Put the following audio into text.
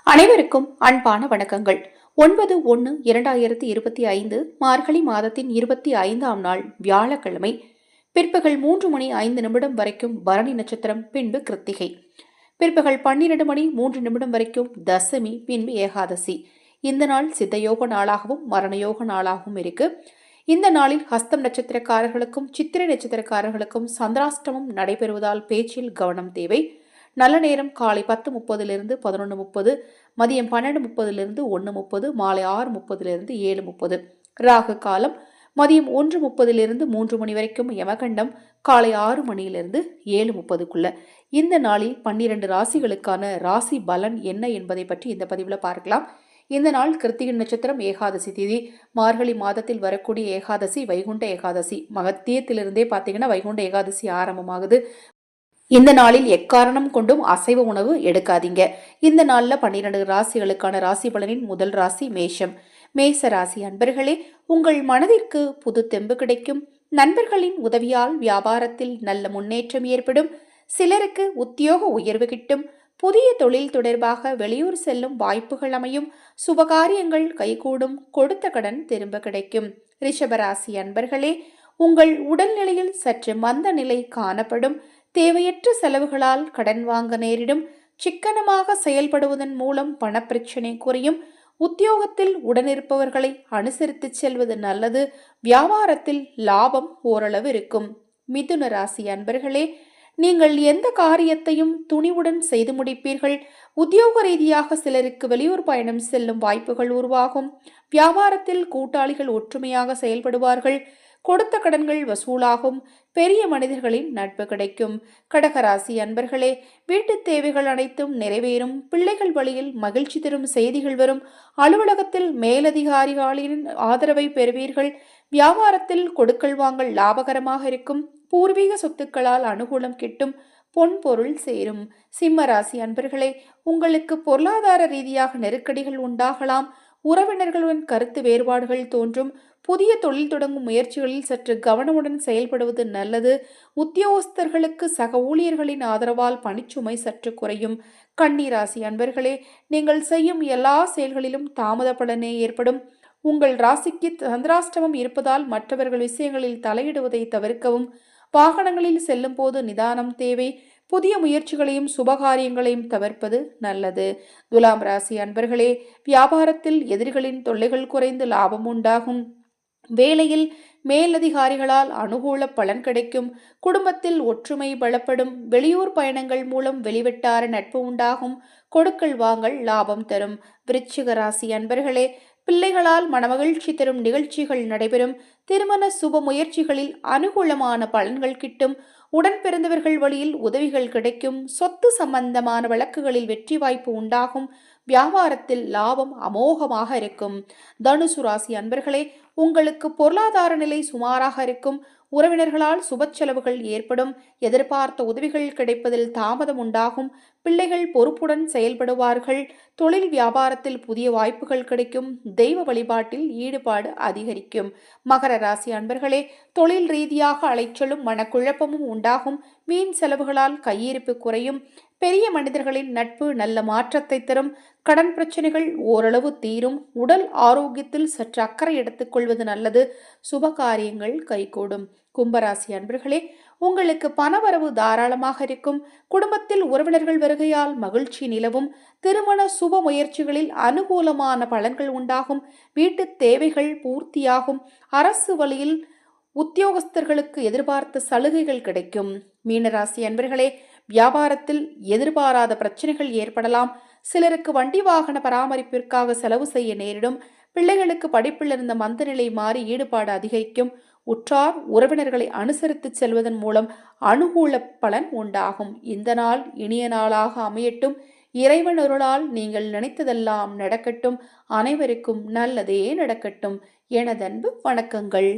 அனைவருக்கும் அன்பான வணக்கங்கள். 9/1/2025 மார்கழி மாதத்தின் 25ஆம் நாள் வியாழக்கிழமை பிற்பகல் 3:05 வரைக்கும் பரணி நட்சத்திரம், பின்பு கிருத்திகை. பிற்பகல் 12:03 வரைக்கும் தசமி, பின்பு ஏகாதசி. இந்த நாள் சித்தயோக நாளாகவும் மரணயோக நாளாகவும் இருக்கு. இந்த நாளில் ஹஸ்தம் நட்சத்திரக்காரர்களுக்கும் சித்திரை நட்சத்திரக்காரர்களுக்கும் சந்திராஷ்டமம் நடைபெறுவதால் பேச்சில் கவனம் தேவை. நல்ல நேரம் காலை 10:30 11:30, மதியம் 12:30 1:30, மாலை 6:30 7:30. ராகு காலம் மதியம் 1:30 3 மணி வரைக்கும். யமகண்டம் காலை 6 மணியிலிருந்து 7:30. இந்த நாளில் 12 ராசிகளுக்கான ராசி பலன் என்ன என்பதை பற்றி இந்த பதிவில் பார்க்கலாம். இந்த நாள் கிருத்திகை நட்சத்திரம், ஏகாதசி திதி. மார்கழி மாதத்தில் வரக்கூடிய ஏகாதசி வைகுண்ட ஏகாதசி. மகத்தியத்திலிருந்தே பார்த்தீங்கன்னா வைகுண்ட ஏகாதசி ஆரம்பமாகுது. இந்த நாளில் எக்காரணம் கொண்டும் அசைவ உணவு எடுக்காதீங்க. இந்த நாளில் 12 ராசிகளுக்கான ராசி பலனின் முதல் ராசி மேஷம். மேச ராசி அன்பர்களே, உங்கள் மனதிற்கு புது தெம்பு கிடைக்கும். நண்பர்களின் உதவியால் வியாபாரத்தில் நல்ல முன்னேற்றம் ஏற்படும். சிலருக்கு உத்தியோக உயர்வு கிட்டும். புதிய தொழில் தொடர்பாக வெளியூர் செல்லும் வாய்ப்புகள் அமையும். சுபகாரியங்கள் கைகூடும். கொடுத்த கடன் திரும்ப கிடைக்கும். ரிஷபராசி அன்பர்களே, உங்கள் உடல்நிலையில் சற்று மந்த நிலை காணப்படும். தேவையற்ற செலவுகளால் கடன் வாங்க நேரிடும். சிக்கனமாக செயல்படுவதன் மூலம் பணப்பிரச்சனை குறையும். உத்தியோகத்தில் உடனிருப்பவர்களை அனுசரித்து செல்வது நல்லது. வியாபாரத்தில் லாபம் ஓரளவு இருக்கும். மிதுன ராசி அன்பர்களே, நீங்கள் எந்த காரியத்தையும் துணிவுடன் செய்து முடிப்பீர்கள். உத்தியோக ரீதியாக சிலருக்கு வெளியூர் பயணம் செல்லும் வாய்ப்புகள் உருவாகும். வியாபாரத்தில் கூட்டாளிகள் ஒற்றுமையாக செயல்படுவார்கள். கொடுத்த கடன்கள் வசூலாகும். பெரிய மனிதர்களின் நட்பு கிடைக்கும். கடகராசி அன்பர்களே, வீட்டு தேவைகள் அனைத்தும் நிறைவேறும். பிள்ளைகள் வழியில் மகிழ்ச்சி தரும் செய்திகள் வரும். அலுவலகத்தில் மேலதிகாரிகளின் ஆதரவை பெறுவீர்கள். வியாபாரத்தில் கொடுக்கல் வாங்கல் லாபகரமாக இருக்கும். பூர்வீக சொத்துக்களால் அனுகூலம் கிட்டும். பொன் பொருள் சேரும். சிம்ம ராசி அன்பர்களே, உங்களுக்கு பொருளாதார ரீதியாக நெருக்கடிகள் உண்டாகலாம். உறவினர்களுடன் கருத்து வேறுபாடுகள் தோன்றும். புதிய தொழில் தொடங்கும் முயற்சிகளில் சற்று கவனமுடன் செயல்படுவது நல்லது. உத்தியோகஸ்தர்களுக்கு சக ஊழியர்களின் ஆதரவால் பணிச்சுமை சற்று குறையும். கன்னிராசி அன்பர்களே, நீங்கள் செய்யும் எல்லா செயல்களிலும் தாமத பலனே ஏற்படும். உங்கள் ராசிக்கு சந்திராஷ்டமம் இருப்பதால் மற்றவர்கள் விஷயங்களில் தலையிடுவதை தவிர்க்கவும். வாகனங்களில் செல்லும் போது நிதானம் தேவை. புதிய முயற்சிகளையும் சுபகாரியங்களையும் தவிர்ப்பது நல்லது. துலாம் ராசி அன்பர்களே, வியாபாரத்தில் எதிரிகளின் தொல்லைகள் குறைந்து லாபம் உண்டாகும். வேலையில் மேலதிகாரிகளால் அனுகூல பலன் கிடைக்கும். குடும்பத்தில் ஒற்றுமை பலப்படும். வெளியூர் பயணங்கள் மூலம் வெளிவட்டார நட்பு உண்டாகும். கொடுக்கல் வாங்கல் லாபம் தரும். விருச்சிக ராசி அன்பர்களே, பிள்ளைகளால் மனமகிழ்ச்சி தரும் நிகழ்ச்சிகள் நடைபெறும். திருமண சுப முயற்சிகளில் அனுகூலமான பலன்கள் கிட்டும். உடன் பிறந்தவர்கள் வழியில் உதவிகள் கிடைக்கும். சொத்து சம்பந்தமான வழக்குகளில் வெற்றி வாய்ப்பு உண்டாகும். வியாபாரத்தில் லாபம் அமோகமாக இருக்கும். தனுசு ராசி அன்பர்களே, உங்களுக்கு பொருளாதார நிலை சுமாராக இருக்கும். உறவினர்களால் சுப செலவுகள் ஏற்படும். எதிர்பார்த்த உதவிகள் கிடைப்பதில் தாமதம் உண்டாகும். பிள்ளைகள் பொறுப்புடன் செயல்படுவார்கள். தொழில் வியாபாரத்தில் புதிய வாய்ப்புகள் கிடைக்கும். தெய்வ வழிபாட்டில் ஈடுபாடு அதிகரிக்கும். மகர ராசி அன்பர்களே, தொழில் ரீதியாக அலைச்சலும் மனக்குழப்பமும் உண்டாகும். வீண் செலவுகளால் கையிருப்பு குறையும். பெரிய மனிதர்களின் நட்பு நல்ல மாற்றத்தை தரும். கடன் பிரச்சனைகள் ஓரளவு தீரும். உடல் ஆரோக்கியத்தில் சற்று அக்கறை எடுத்துக்கொள்வது நல்லது. சுபகாரியங்கள் கைகூடும். கும்பராசி அன்பர்களே, உங்களுக்கு பணவரவு தாராளமாக இருக்கும். குடும்பத்தில் உறவினர்கள் வருகையால் மகிழ்ச்சி நிலவும். திருமண சுப முயற்சிகளில் அனுகூலமான பலன்கள் உண்டாகும். வீட்டு தேவைகள் பூர்த்தியாகும். அரசு வழியில் உத்தியோகஸ்தர்களுக்கு எதிர்பார்த்த சலுகைகள் கிடைக்கும். மீனராசி அன்பர்களே, வியாபாரத்தில் எதிர்பாராத பிரச்சனைகள் ஏற்படலாம். சிலருக்கு வண்டி வாகன பராமரிப்பிற்காக செலவு செய்ய நேரிடும். பிள்ளைகளுக்கு படிப்பில் இருந்த மந்த நிலை மாறி ஈடுபாடு அதிகரிக்கும். உற்றார் உறவினர்களை அனுசரித்து செல்வதன் மூலம் அனுகூல பலன் உண்டாகும். இந்த நாள் இனிய நாளாக அமையட்டும். இறைவன் அருளால் நீங்கள் நினைத்ததெல்லாம் நடக்கட்டும். அனைவருக்கும் நல்லதே நடக்கட்டும். எனதன்பு வணக்கங்கள்.